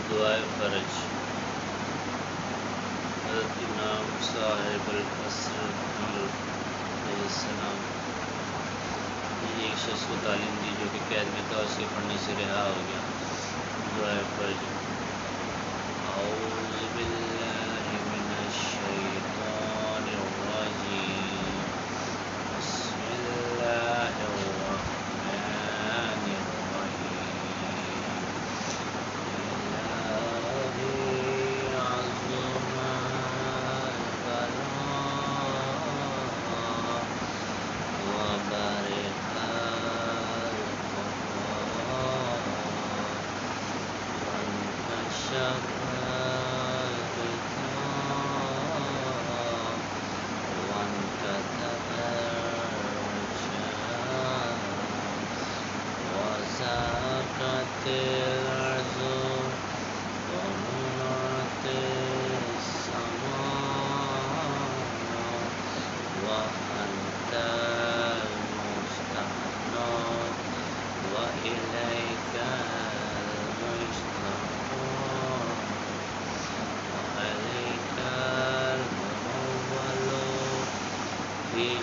दुआए फ़रज। हज़रत इमाम साहिब अल-असर अलैहिस्सलाम ने एक शख्स को तालीम दी जो कि कैद में था, उसके पढ़ने से रिहा हो गया। दुआए फ़रज। औज़ु बिल्लाहि मिनश शैतानिर रजीम। बिस्मिल्लाहिर रहमानिर रहीम। इलाही अज़्मल बला व बरिहल क़ज़ा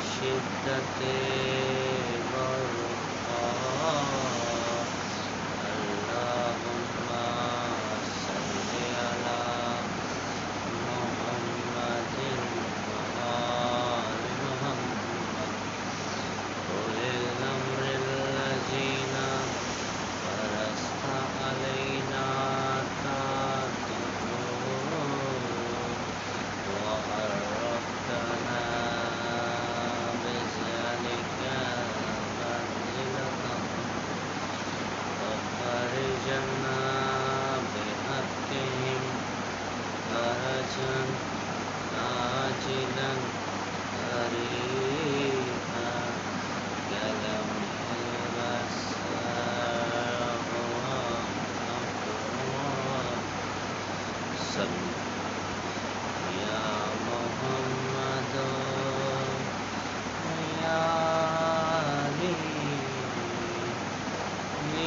शिद्दते बरक़ा। अल्लाहुम्मा सल्लि अला मुहम्मदिन व आलि मुहम्मद। उलिल अम्रिल्लज़ीना फ़रज़्त अलैना ताअतहुम व अर्रफ़्तना बिज़ालिका मंज़िलतहुम फ़अख़रिजना बिहक़्क़िहिम फ़रजन आजिलन क़रीबन कलम्हिल बसर हुवा अक़रब। सल्लु या मुहम्मद या अली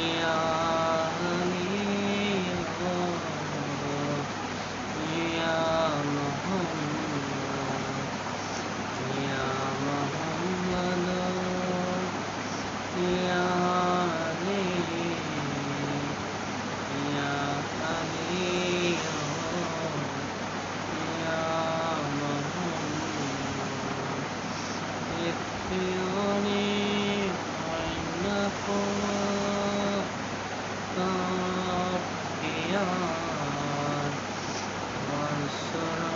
या अली या मुहम्मद या मुहम्मद या अली या अली या मुहम्मद। इक्फ़िरूनी फ़इन्नकुम काफ़ियान वंसुरनी